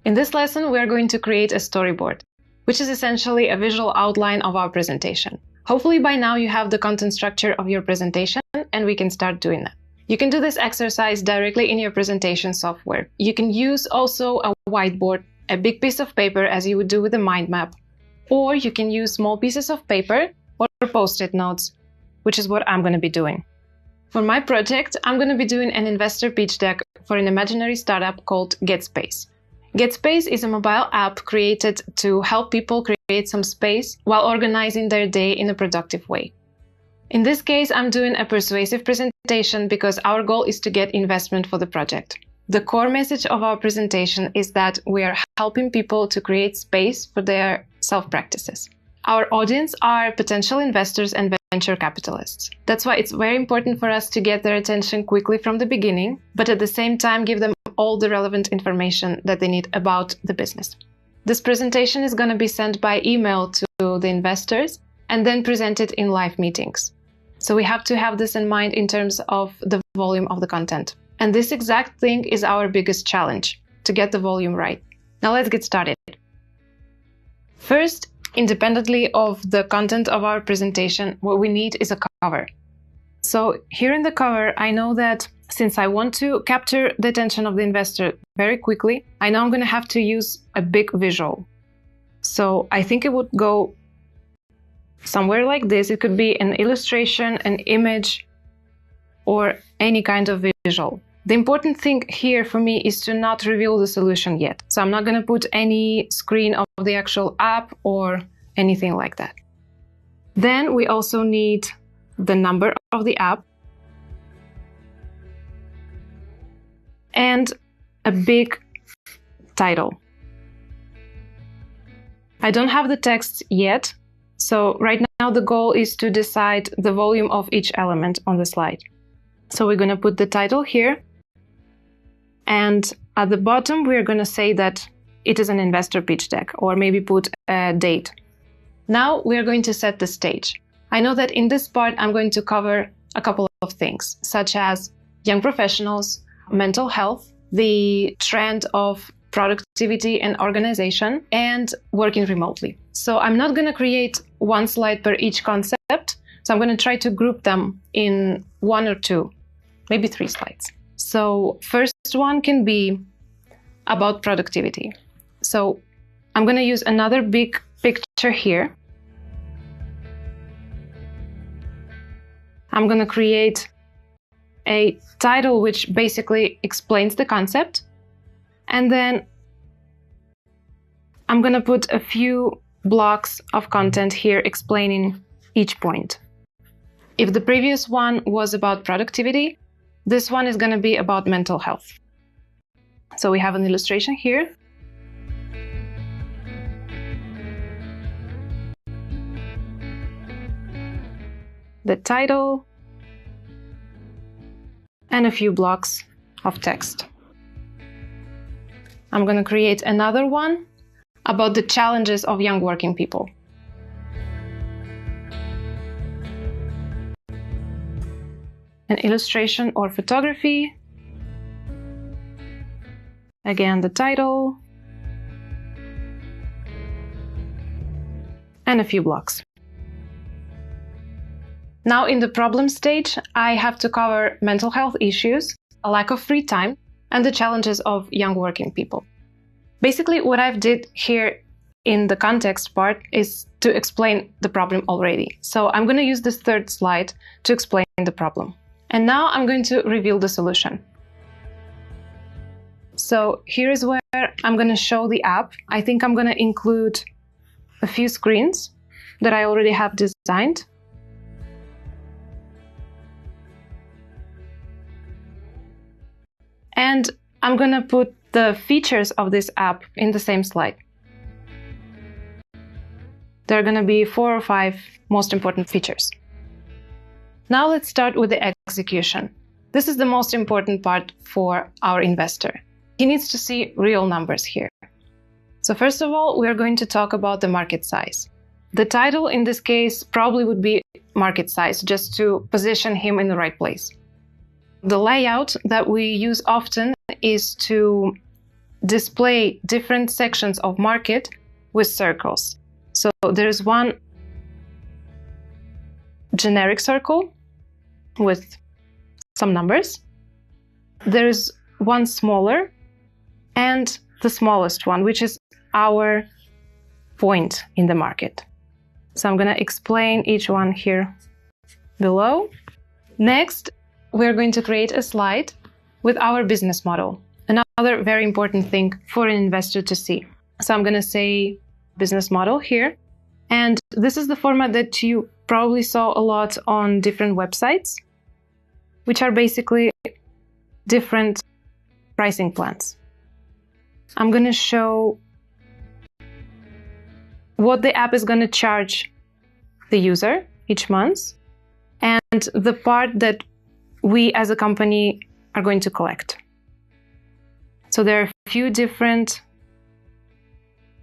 In this lesson, we are going to create a storyboard, which is essentially a visual outline of our presentation. Hopefully by now you have the content structure of your presentation and we can start doing that. You can do this exercise directly in your presentation software. You can use also a whiteboard, a big piece of paper as you would do with a mind map, or you can use small pieces of paper or post-it notes, which is what I'm going to be doing. For my project, I'm going to be doing an investor pitch deck for an imaginary startup called GetSpace. GetSpace is a mobile app created to help people create some space while organizing their day in a productive way. In this case, I'm doing a persuasive presentation because our goal is to get investment for the project. The core message of our presentation is that we are helping people to create space for their self-practices. Our audience are potential investors and venture capitalists. That's why it's very important for us to get their attention quickly from the beginning, but at the same time give them all the relevant information that they need about the business. This presentation is going to be sent by email to the investors and then presented in live meetings. So we have to have this in mind in terms of the volume of the content. And this exact thing is our biggest challenge, to get the volume right. Now let's get started. First, independently of the content of our presentation, what we need is a cover. So here in the cover, I know that since I want to capture the attention of the investor very quickly, I know I'm going to have to use a big visual. So I think it would go somewhere like this. It could be an illustration, an image, or any kind of visual. The important thing here for me is to not reveal the solution yet. So I'm not going to put any screen of the actual app or anything like that. Then we also need the number of the app and a big title. I don't have the text yet, so right now the goal is to decide the volume of each element on the slide. So we're going to put the title here, and at the bottom we're going to say that it is an investor pitch deck, or maybe put a date. Now we're going to set the stage. I know that in this part I'm going to cover a couple of things, such as young professionals, mental health, the trend of productivity and organization, and working remotely. So I'm not going to create one slide per each concept, so I'm going to try to group them in one or two, maybe 3 slides. So first one can be about productivity. So I'm going to use another big picture here. I'm going to create a title which basically explains the concept, and then I'm going to put a few blocks of content here explaining each point. If the previous one was about productivity, this one is going to be about mental health. So we have an illustration here. The title, and a few blocks of text. I'm going to create another one about the challenges of young working people. An illustration or photography. Again, the title. And a few blocks. Now in the problem stage, I have to cover mental health issues, a lack of free time, and the challenges of young working people. Basically, what I've did here in the context part is to explain the problem already. So I'm going to use this third slide to explain the problem. And now I'm going to reveal the solution. So here is where I'm going to show the app. I think I'm going to include a few screens that I already have designed. And I'm going to put the features of this app in the same slide. There are going to be 4 or 5 most important features. Now let's start with the execution. This is the most important part for our investor. He needs to see real numbers here. So first of all, we are going to talk about the market size. The title in this case probably would be market size, just to position him in the right place. The layout that we use often is to display different sections of market with circles. So there's one generic circle with some numbers. There's one smaller and the smallest one, which is our point in the market. So I'm going to explain each one here below. Next, we're going to create a slide with our business model. Another very important thing for an investor to see. So I'm going to say business model here. And this is the format that you probably saw a lot on different websites, which are basically different pricing plans. I'm going to show what the app is going to charge the user each month and the part that we as a company are going to collect. So there are a few different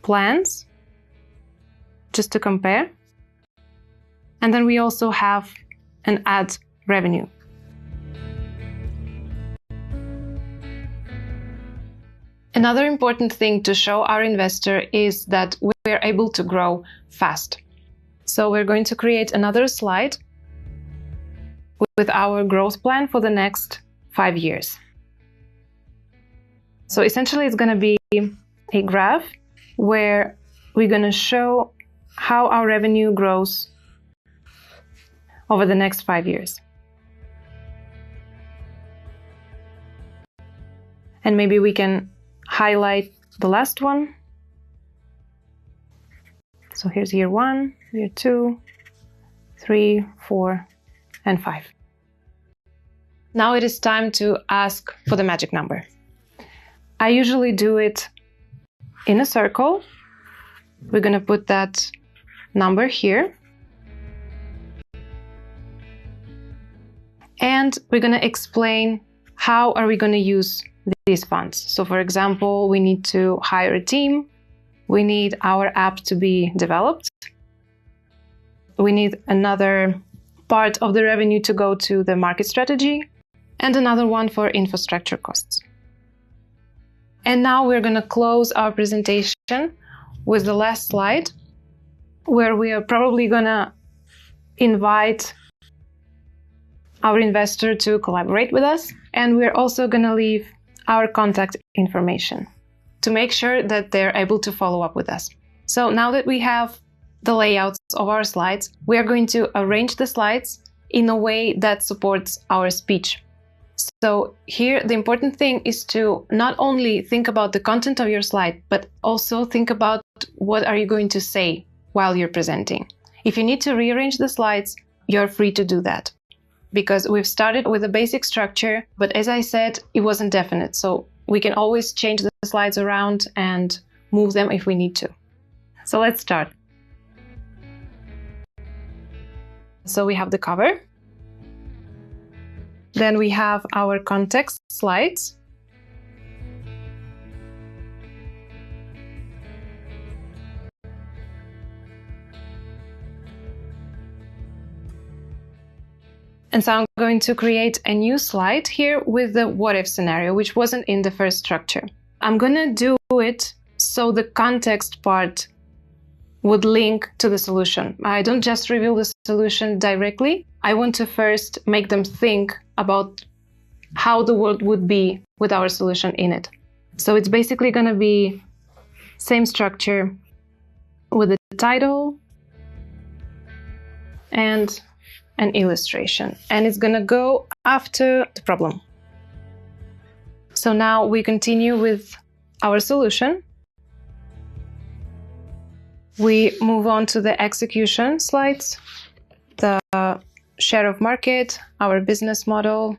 plans just to compare. And then we also have an ad revenue. Another important thing to show our investor is that we're able to grow fast. So we're going to create another slide with our growth plan for the next 5 years. So essentially it's going to be a graph where we're going to show how our revenue grows over the next 5 years. And maybe we can highlight the last one. So here's year 1, year 2, 3, 4, and 5. Now it is time to ask for the magic number. I usually do it in a circle. We're going to put that number here. And we're going to explain how are we going to use these funds. So for example, we need to hire a team. We need our app to be developed. We need another part of the revenue to go to the market strategy and another one for infrastructure costs. And now we're going to close our presentation with the last slide, where we are probably going to invite our investor to collaborate with us. And we're also going to leave our contact information to make sure that they're able to follow up with us. So now that we have the layouts of our slides, we are going to arrange the slides in a way that supports our speech. So here, the important thing is to not only think about the content of your slide, but also think about what are you going to say while you're presenting. If you need to rearrange the slides, you're free to do that, because we've started with a basic structure, but as I said, it wasn't definite. So we can always change the slides around and move them if we need to. So let's start. So we have the cover. Then we have our context slides. And so I'm going to create a new slide here with the what if scenario, which wasn't in the first structure. I'm going to do it so the context part would link to the solution. I don't just reveal the solution directly. I want to first make them think about how the world would be with our solution in it. So it's basically going to be same structure with the title and an illustration. And it's going to go after the problem. So now we continue with our solution. We move on to the execution slides, the share of market, our business model,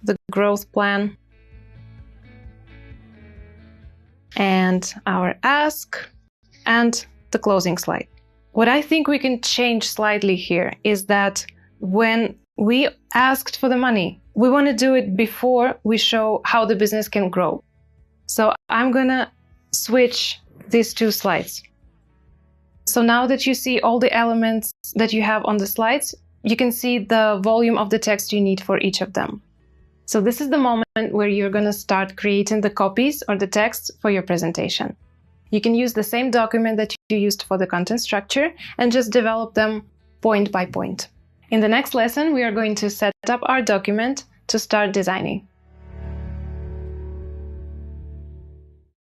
the growth plan, and our ask, and the closing slide. What I think we can change slightly here is that when we asked for the money, we want to do it before we show how the business can grow. So I'm going to switch these two slides. So now that you see all the elements that you have on the slides, you can see the volume of the text you need for each of them. So this is the moment where you're going to start creating the copies or the text for your presentation. You can use the same document that you used for the content structure and just develop them point by point. In the next lesson, we are going to set up our document to start designing.